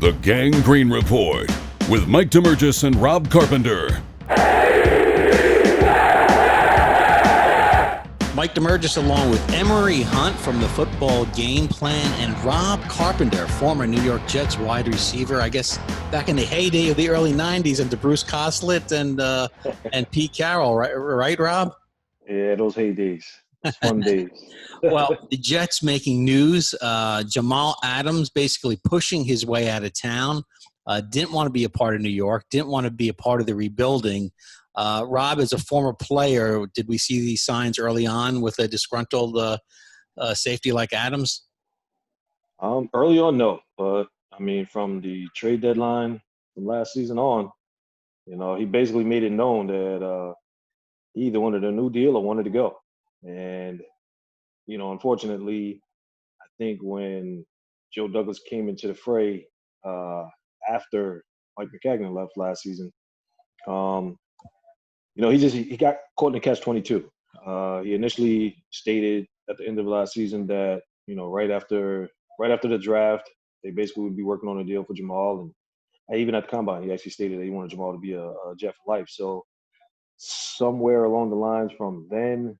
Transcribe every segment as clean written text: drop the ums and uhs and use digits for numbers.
The Gang Green Report with Mike Damergis and Rob Carpenter. Mike Damergis along with Emory Hunt from the Football Game Plan and Rob Carpenter, former New York Jets wide receiver, I guess back in the heyday of the early 90s under Bruce Coslet and Pete Carroll, right, Rob? Yeah, those heydays. Those fun days. Well, the Jets making news. Jamal Adams basically pushing his way out of town. Didn't want to be a part of New York. Didn't want to be a part of the rebuilding. Rob, as a former player, did we see these signs early on with a disgruntled safety like Adams? Early on, no. But, I mean, from the trade deadline from last season on, he basically made it known that he either wanted a new deal or wanted to go. And, unfortunately, I think when Joe Douglas came into the fray after Mike McCagnon left last season, he got caught in the catch-22. He initially stated at the end of last season that, right after the draft, they basically would be working on a deal for Jamal. And even at the combine, he actually stated that he wanted Jamal to be a Jet for life. So somewhere along the lines from then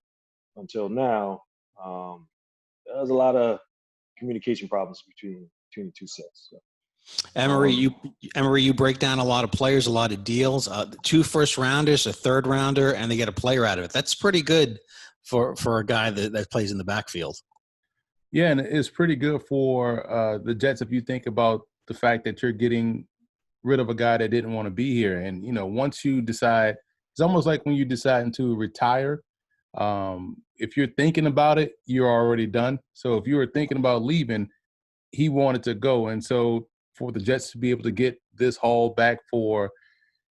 until now, there's a lot of communication problems between the two sets. So. Emory, you break down a lot of players, a lot of deals. 2 first-rounders, a third-rounder, and they get a player out of it. That's pretty good for a guy that plays in the backfield. Yeah, and it's pretty good for the Jets if you think about the fact that you're getting rid of a guy that didn't want to be here. And, once you decide – it's almost like when you decide to retire. If you're thinking about it, you're already done. So if you were thinking about leaving, he wanted to go. And so for the Jets to be able to get this haul back for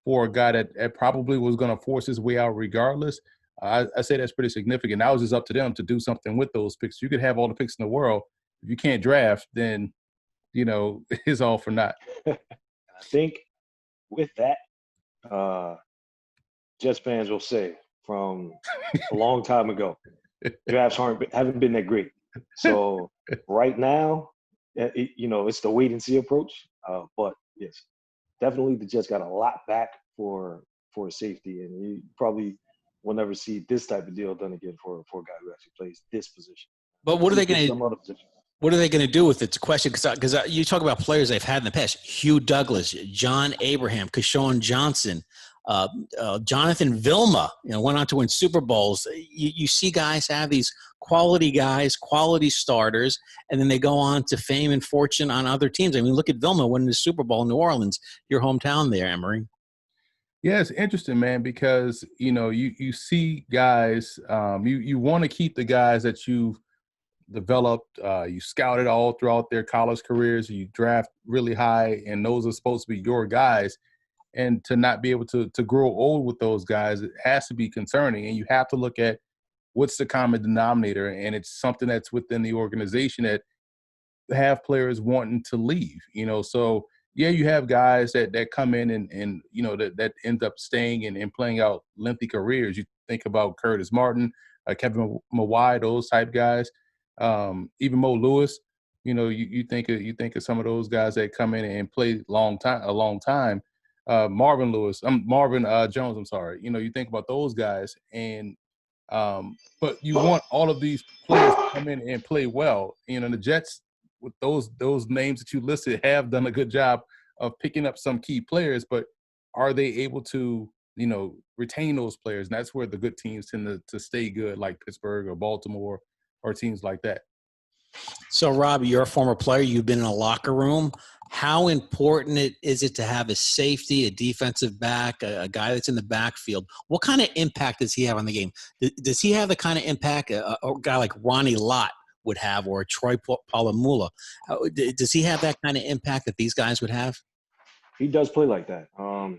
a guy that probably was going to force his way out regardless, I say that's pretty significant. Now it's just up to them to do something with those picks. You could have all the picks in the world. If you can't draft, then, it's all for naught. I think with that, Jets fans will say from a long time ago, drafts haven't been that great. So right now, it's the wait and see approach. But yes, definitely the Jets got a lot back for safety, and you probably will never see this type of deal done again for a guy who actually plays this position. But what are they going to? What are they going to do with it? It's a question because you talk about players they've had in the past: Hugh Douglas, John Abraham, Keyshawn Johnson. Jonathan Vilma, went on to win Super Bowls. You see guys have these quality guys, quality starters, and then they go on to fame and fortune on other teams. I mean, look at Vilma winning the Super Bowl in New Orleans, your hometown there, Emory. Yeah, it's interesting, man, because, you see guys, you want to keep the guys that you've developed, you scouted all throughout their college careers, you draft really high, and those are supposed to be your guys. And to not be able to grow old with those guys, it has to be concerning. And you have to look at what's the common denominator. And it's something that's within the organization that have players wanting to leave, So, yeah, you have guys that come in and that end up staying and playing out lengthy careers. You think about Curtis Martin, Kevin Mawai, those type guys, even Mo Lewis. You think of some of those guys that come in and play a long time. Marvin Jones, I'm sorry. You think about those guys, and but you want all of these players to come in and play well. The Jets, with those names that you listed, have done a good job of picking up some key players, but are they able to, retain those players? And that's where the good teams tend to stay good, like Pittsburgh or Baltimore or teams like that. So, Rob, you're a former player. You've been in a locker room. How important is it to have a safety, a defensive back, a guy that's in the backfield? What kind of impact does he have on the game? Does he have the kind of impact a guy like Ronnie Lott would have, or Troy Polamalu? Does he have that kind of impact that these guys would have? He does play like that.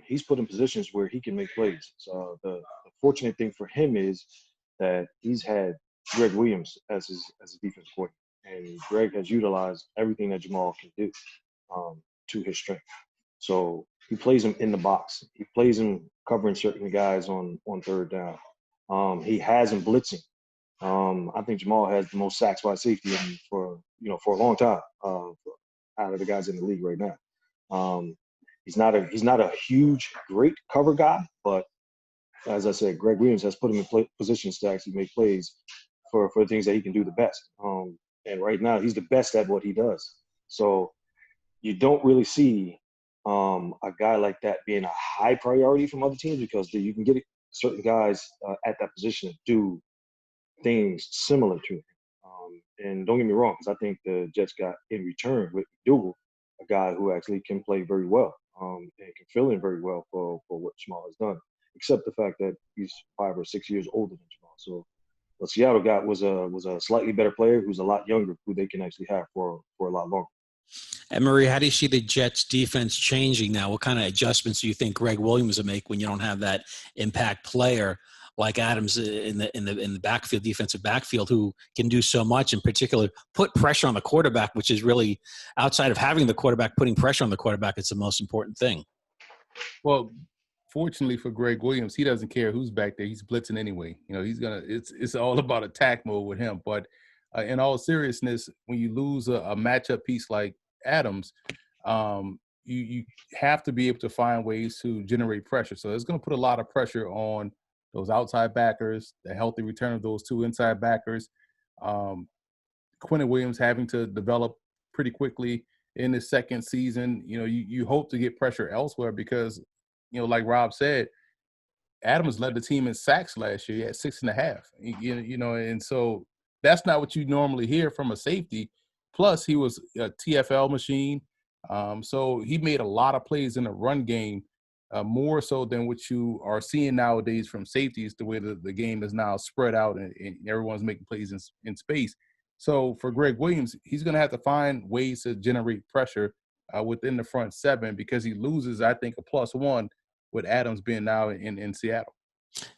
He's put in positions where he can make plays. So the fortunate thing for him is that he's had Greg Williams as his defense coordinator. And Greg has utilized everything that Jamal can do to his strength. So he plays him in the box. He plays him covering certain guys on third down. He has him blitzing. I think Jamal has the most sacks by safety for a long time out of the guys in the league right now. He's not a huge, great cover guy, but as I said, Greg Williams has put him in positions to actually make plays for the things that he can do the best. And right now, he's the best at what he does. So you don't really see a guy like that being a high priority from other teams because you can get certain guys at that position to do things similar to him. And don't get me wrong, because I think the Jets got in return with Dougal, a guy who actually can play very well and can fill in very well for what Jamal has done, except the fact that he's 5 or 6 years older than Jamal. So what Seattle got was a slightly better player who's a lot younger, who they can actually have for a lot longer. Emory, how do you see the Jets defense changing now? What kind of adjustments do you think Greg Williams will make when you don't have that impact player like Adams in the backfield, defensive backfield, who can do so much, in particular, put pressure on the quarterback, which is really, outside of having the quarterback, putting pressure on the quarterback, it's the most important thing. Well, fortunately for Greg Williams, he doesn't care who's back there. He's blitzing anyway. It's all about attack mode with him. But in all seriousness, when you lose a matchup piece like Adams, you have to be able to find ways to generate pressure. So it's going to put a lot of pressure on those outside backers, the healthy return of those 2 inside backers. Quentin Williams having to develop pretty quickly in his second season. You hope to get pressure elsewhere because, like Rob said, Adams led the team in sacks last year. He had 6.5. And so that's not what you normally hear from a safety. Plus, he was a TFL machine. So he made a lot of plays in the run game, more so than what you are seeing nowadays from safeties, the way the game is now spread out and everyone's making plays in space. So for Greg Williams, he's going to have to find ways to generate pressure within the front 7 because he loses, I think, a +1 with Adams being now in Seattle.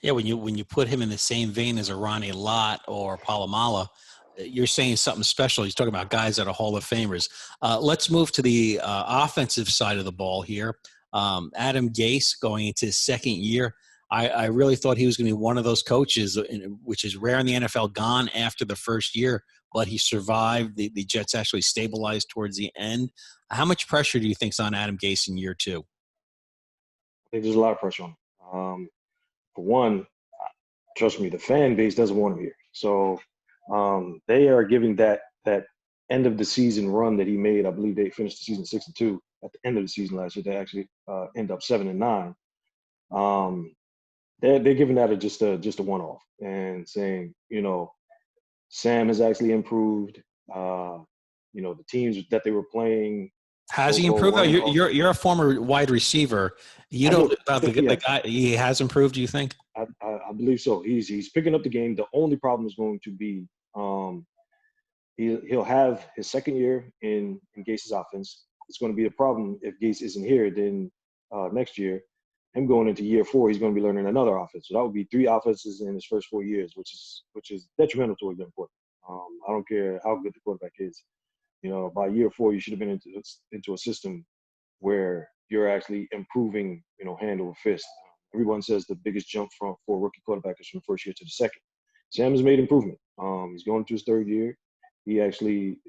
Yeah, when you put him in the same vein as a Ronnie Lott or Palomala, you're saying something special. He's talking about guys that are Hall of Famers. Let's move to the offensive side of the ball here. Adam Gase going into his second year. I really thought he was going to be one of those coaches, which is rare in the NFL, gone after the first year, but he survived. The Jets actually stabilized towards the end. How much pressure do you think is on Adam Gase in year 2? I think there's a lot of pressure on him. For one, trust me, the fan base doesn't want him here. So they are giving that end of the season run that he made. I believe they finished the season 6-2 at the end of the season last year. They actually end up 7-9. They're giving that just a one-off and saying, Sam has actually improved. The teams that they were playing. Has he improved? Though you're a former wide receiver. You know about the guy. He has improved. Do you think? I believe so. He's picking up the game. The only problem is going to be he'll have his second year in Gase's offense. It's going to be a problem if Gase isn't here. Then next year, him going into year 4, he's going to be learning another offense. So that would be 3 offenses in his first 4 years, which is detrimental to a young quarterback. I don't care how good the quarterback is. By year 4, you should have been into a system where you're actually improving, hand over fist. Everyone says the biggest jump for a rookie quarterback is from the first year to the second. Sam has made improvement. He's going to his 3rd year. He actually,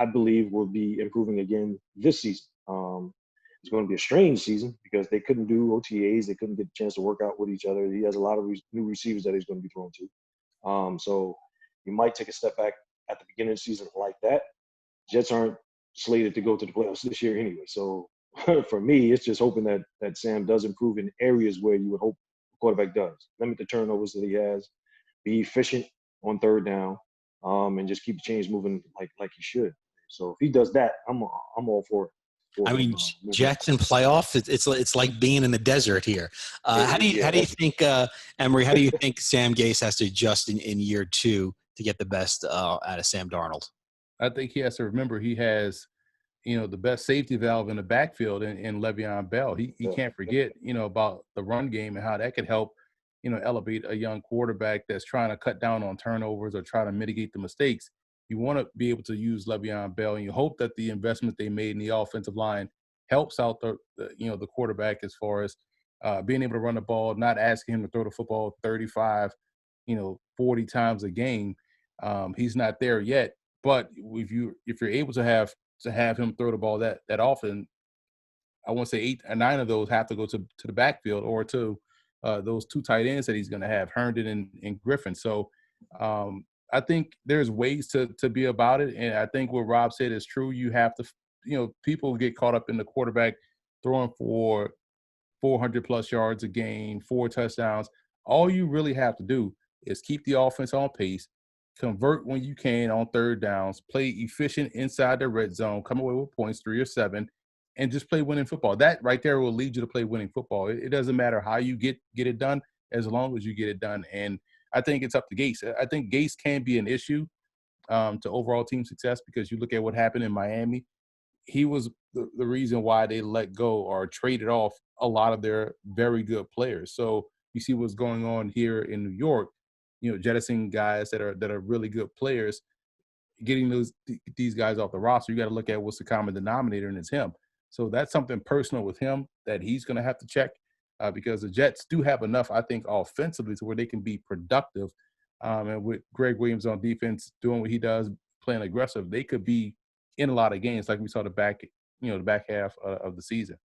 I believe, will be improving again this season. It's going to be a strange season because they couldn't do OTAs. They couldn't get a chance to work out with each other. He has a lot of new receivers that he's going to be thrown to. So he might take a step back at the beginning of the season like that. Jets aren't slated to go to the playoffs this year anyway. So for me, it's just hoping that Sam does improve in areas where you would hope the quarterback does. Limit the turnovers that he has, be efficient on 3rd down, and just keep the chains moving like he should. So if he does that, I'm all for it. I mean, Jets in playoff, it's like being in the desert here. How do you think, Emory? How do you think Sam Gase has to adjust in year 2 to get the best out of Sam Darnold? I think he has to remember he has, the best safety valve in the backfield in Le'Veon Bell. He can't forget, about the run game and how that could help, elevate a young quarterback that's trying to cut down on turnovers or try to mitigate the mistakes. You want to be able to use Le'Veon Bell, and you hope that the investment they made in the offensive line helps out the quarterback as far as being able to run the ball, not asking him to throw the football 35, 40 times a game. He's not there yet. But if you're able to have him throw the ball that often, I want to say 8 or 9 of those have to go to the backfield or to those 2 tight ends that he's going to have, Herndon and Griffin. So I think there's ways to be about it. And I think what Rob said is true. You have to, people get caught up in the quarterback throwing for 400-plus yards a game, 4 touchdowns. All you really have to do is keep the offense on pace, convert when you can on third downs, play efficient inside the red zone, come away with points, 3 or 7, and just play winning football. That right there will lead you to play winning football. It doesn't matter how you get it done, as long as you get it done. And I think it's up to Gase. I think Gase can be an issue to overall team success, because you look at what happened in Miami. He was the reason why they let go or traded off a lot of their very good players. So you see what's going on here in New York, jettisoning guys that are really good players, getting these guys off the roster. You got to look at what's the common denominator, and it's him. So that's something personal with him that he's going to have to check, because the Jets do have enough, I think, offensively to where they can be productive. And with Greg Williams on defense doing what he does, playing aggressive, they could be in a lot of games like we saw the back half of the season.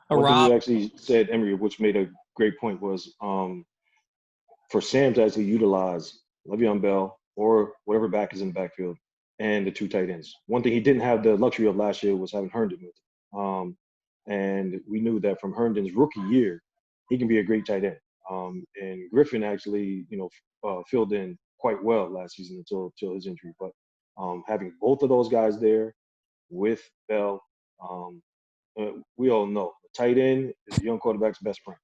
One thing Rob, you actually said, Emory, which made a great point, was for Sam to actually utilize Le'Veon Bell or whatever back is in the backfield and the 2 tight ends. One thing he didn't have the luxury of last year was having Herndon with him. And we knew that from Herndon's rookie year, he can be a great tight end. And Griffin actually, filled in quite well last season until his injury. But having both of those guys there with Bell, we all know the tight end is the young quarterback's best friend,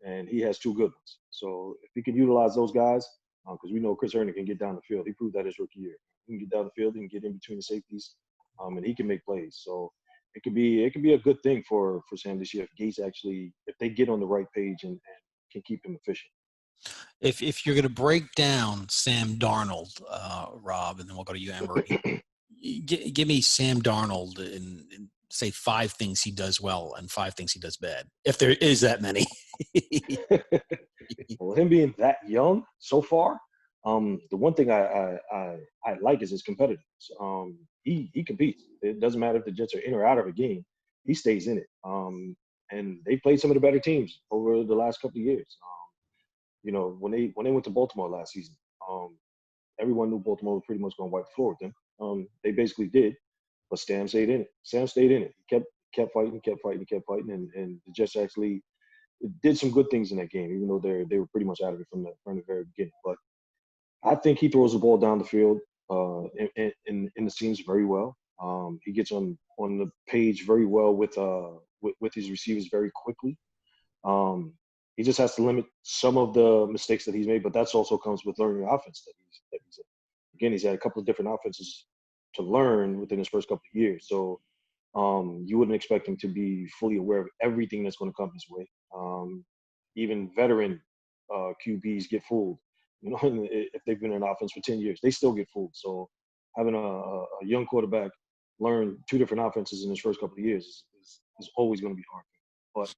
and he has 2 good ones. So if he can utilize those guys, because we know Chris Herndon can get down the field. He proved that his rookie year. He can get down the field, he can get in between the safeties, and he can make plays. So it could be a good thing for Sam this year if Gase actually, if they get on the right page and can keep him efficient. if you're going to break down Sam Darnold, Rob, and then we'll go to you, Emory, give me Sam Darnold in say 5 things he does well and 5 things he does bad, if there is that many. Well, him being that young so far, the one thing I like is his competitiveness. He competes. It doesn't matter if the Jets are in or out of a game, he stays in it. And they played some of the better teams over the last couple of years. When they went to Baltimore last season, everyone knew Baltimore was pretty much going to wipe the floor with them. They basically did, but Sam stayed in it. He kept fighting, and the Jets actually did some good things in that game, even though they were pretty much out of it from the very beginning. But I think he throws the ball down the field in the seams very well. He gets on the page very well with his receivers very quickly. He just has to limit some of the mistakes that he's made, but that's also comes with learning the offense that he's in. Again, he's had a couple of different offenses to learn within his first couple of years. So you wouldn't expect him to be fully aware of everything that's going to come his way. Even veteran QBs get fooled. If they've been in offense for 10 years, they still get fooled. So having a young quarterback learn 2 different offenses in his first couple of years is always going to be hard. But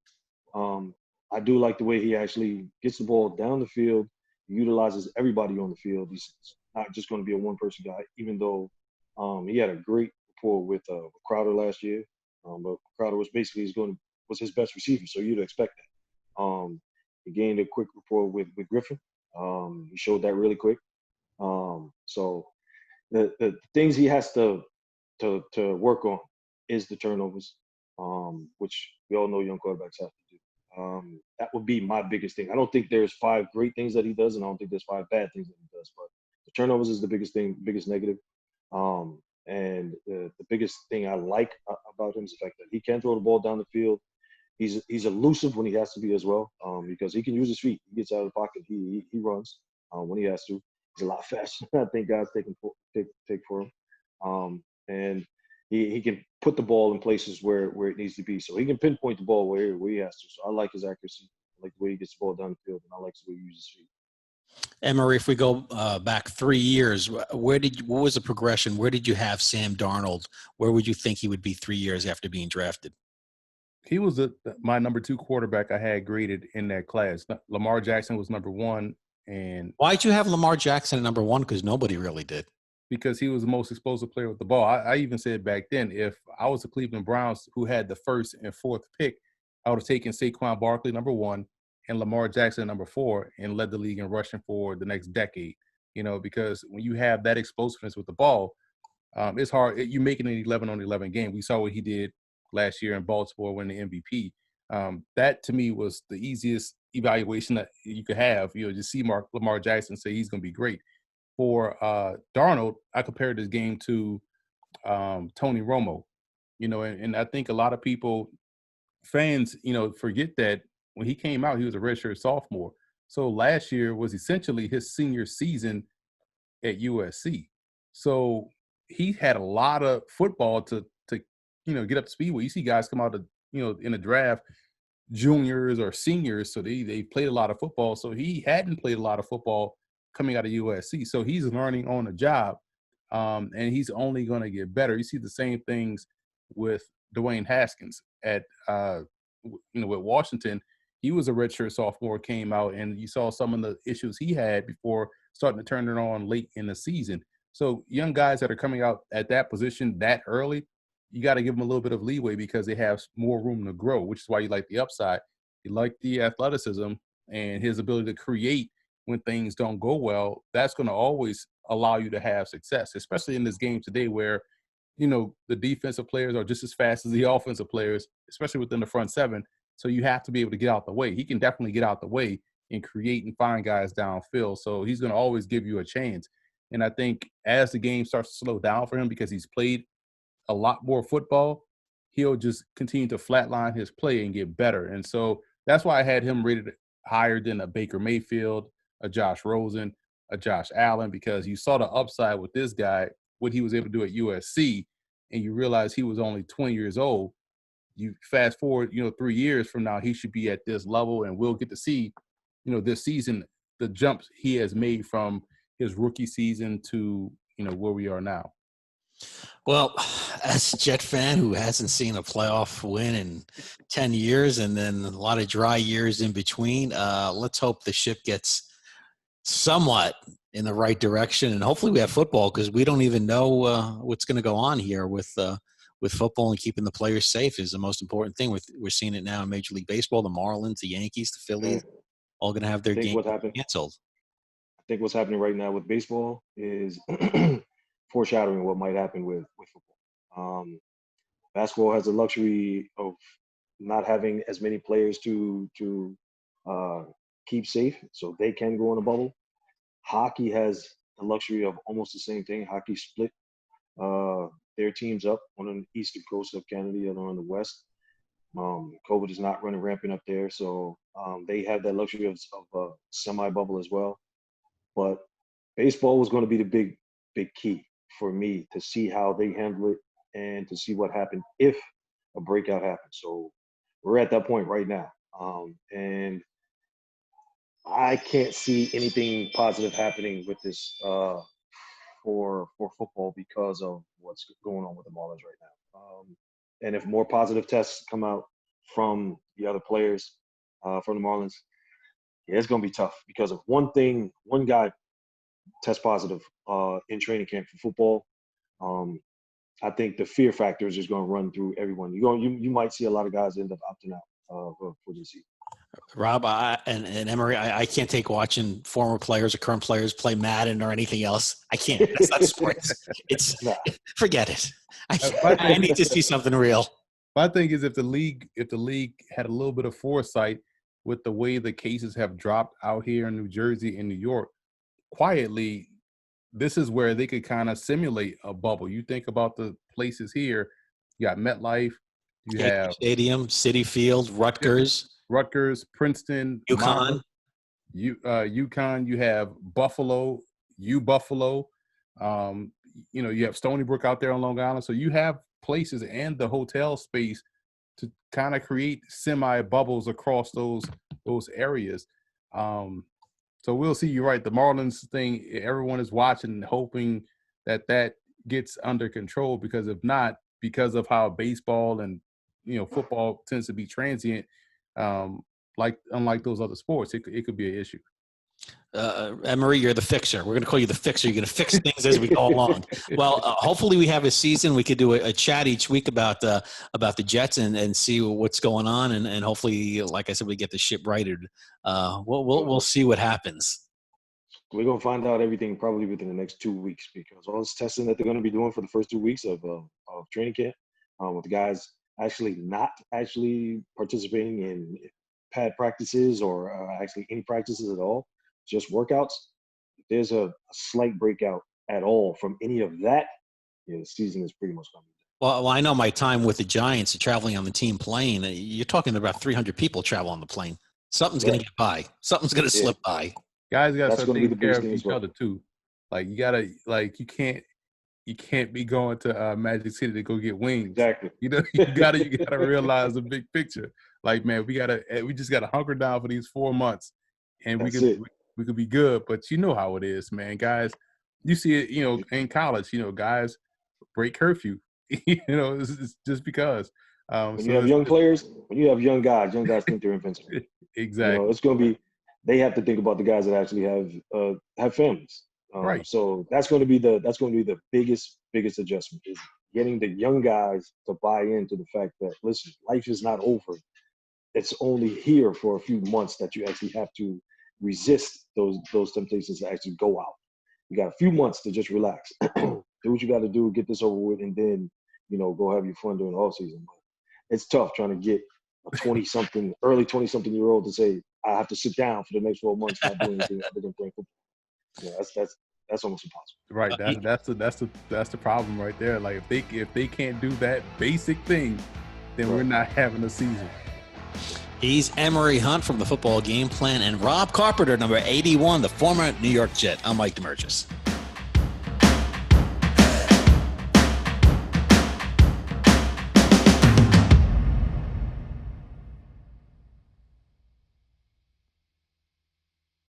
I do like the way he actually gets the ball down the field, utilizes everybody on the field. He's not just going to be a one-person guy, even though he had a great rapport with Crowder last year. But Crowder was basically was his best receiver, so you'd expect that. He gained a quick rapport with Griffin. He showed that really quick. So the things he has to work on is the turnovers, which we all know young quarterbacks have to do. That would be my biggest thing. I don't think there's 5 great things that he does, and I don't think there's 5 bad things that he does. But the turnovers is the biggest thing, biggest negative. And the biggest thing I like about him is the fact that he can throw the ball down the field. He's elusive when he has to be as well, because he can use his feet. He gets out of the pocket. He runs when he has to. He's a lot faster than I think guys take for him. And he can put the ball in places where it needs to be. So he can pinpoint the ball where he has to. So I like his accuracy. I like the way he gets the ball down the field, and I like the way he uses his feet. Emory, if we go back 3 years, what was the progression? Where did you have Sam Darnold? Where would you think he would be 3 years after being drafted? He was my number 2 quarterback I had graded in that class. Lamar Jackson was number 1. And why'd you have Lamar Jackson at number 1? Because nobody really did. because he was the most explosive player with the ball. I even said back then, if I was the Cleveland Browns who had the first and fourth pick, I would have taken Saquon Barkley, number 1, and Lamar Jackson, number 4, and led the league in rushing for the next decade. Because when you have that explosiveness with the ball, it's hard. You make it an 11-on-11 game. We saw what he did last year in Baltimore winning the MVP. That, to me, was the easiest evaluation that you could have. Just see Lamar Jackson say he's going to be great. For Darnold, I compared this game to Tony Romo, and I think a lot of fans, forget that when he came out, he was a redshirt sophomore. So last year was essentially his senior season at USC. So he had a lot of football to get up to speed with. You see guys come out in the draft, juniors or seniors, so they played a lot of football. So he hadn't played a lot of football coming out of USC. So he's learning on the job, and he's only going to get better. You see the same things with Dwayne Haskins at with Washington. He was a redshirt sophomore, came out, and you saw some of the issues he had before starting to turn it on late in the season. So young guys that are coming out at that position that early, you got to give them a little bit of leeway because they have more room to grow, which is why you like the upside. You like the athleticism and his ability to create when things don't go well. That's going to always allow you to have success, especially in this game today where, the defensive players are just as fast as the offensive players, especially within the front seven. So you have to be able to get out the way. He can definitely get out the way and create and find guys downfield. So he's going to always give you a chance. And I think as the game starts to slow down for him because he's played a lot more football, he'll just continue to flatline his play and get better. And so that's why I had him rated higher than a Baker Mayfield, a Josh Rosen, a Josh Allen, because you saw the upside with this guy, what he was able to do at USC, and you realize he was only 20 years old. You fast forward, 3 years from now, he should be at this level, and we'll get to see, this season, the jumps he has made from his rookie season to, where we are now. Well, as a Jet fan who hasn't seen a playoff win in 10 years and then a lot of dry years in between, let's hope the ship gets somewhat in the right direction. And hopefully we have football because we don't even know what's going to go on here with football, and keeping the players safe is the most important thing. We're seeing it now in Major League Baseball, the Marlins, the Yankees, the Phillies, all going to have their games canceled. I think what's happening right now with baseball is foreshadowing what might happen with football. Basketball has the luxury of not having as many players to keep safe, so they can go in a bubble. Hockey has the luxury of almost the same thing. Hockey split their teams up, one on the eastern coast of Canada and on the west. COVID is not running rampant up there, so they have that luxury of a semi-bubble as well. But baseball was going to be the big key for me to see how they handle it and to see what happened if a breakout happens. So we're at that point right now. And I can't see anything positive happening with this for football because of what's going on with the Marlins right now. And if more positive tests come out from the other players from the Marlins, yeah, it's going to be tough because of one guy test positive in training camp for football. I think the fear factor is just going to run through everyone. You might see a lot of guys end up opting out for this season. Rob and Emory, I can't take watching former players or current players play Madden or anything else. I can't. That's not sports. Forget it. I need to see something real. My thing is if the league had a little bit of foresight with the way the cases have dropped out here in New Jersey and New York, quietly, this is where they could kind of simulate a bubble. You think about the places here, you got MetLife, you have Stadium, Citi Field, Rutgers, Princeton, UConn. UConn, you have Buffalo, Buffalo. You have Stony Brook out there on Long Island. So you have places and the hotel space to kind of create semi-bubbles across those areas. So we'll see. You're right. The Marlins thing, everyone is watching and hoping that gets under control, because if not, because of how baseball and football tends to be transient, unlike those other sports, it could be an issue. Emory, you're the fixer. We're going to call you the fixer. You're going to fix things as we go along. Well, hopefully we have a season. We could do a chat each week about the Jets and see what's going on. And hopefully, like I said, we get the ship righted. We'll see what happens. We're going to find out everything probably within the next 2 weeks, because all this testing that they're going to be doing for the first 2 weeks of training camp, with the guys actually not actually participating in pad practices or actually any practices at all, just workouts. If there's a slight breakout at all from any of that, the season is pretty much coming. Well, I know my time with the Giants, traveling on the team plane, you're talking about 300 people travel on the plane. Something's going to get by. Something's going to slip by. Guys got to start taking care of each other too. Like you can't be going to Magic City to go get wings. Exactly. You gotta realize the big picture. Like, man, we just gotta hunker down for these 4 months, and we could be good. But you know how it is, man. Guys, you see it, in college, guys break curfew. It's just because. When you have young players, when you have young guys think they're invincible. Exactly. It's going to be. They have to think about the guys that actually have families. Right. So that's going to be the biggest adjustment, is getting the young guys to buy into the fact that, listen, life is not over. It's only here for a few months that you actually have to resist those temptations to actually go out. You got a few months to just relax, do what you got to do, get this over with, and then go have your fun during the off season. But it's tough trying to get a 20-something, early 20-something-year-old to say, I have to sit down for the next 12 months, not doing anything other than playing football. That's almost impossible. Right. That's the problem right there. Like, if they can't do that basic thing, then we're not having a season. He's Emory Hunt from the Football Game Plan, and Rob Carpenter, number 81, the former New York Jet. I'm Mike Damergis.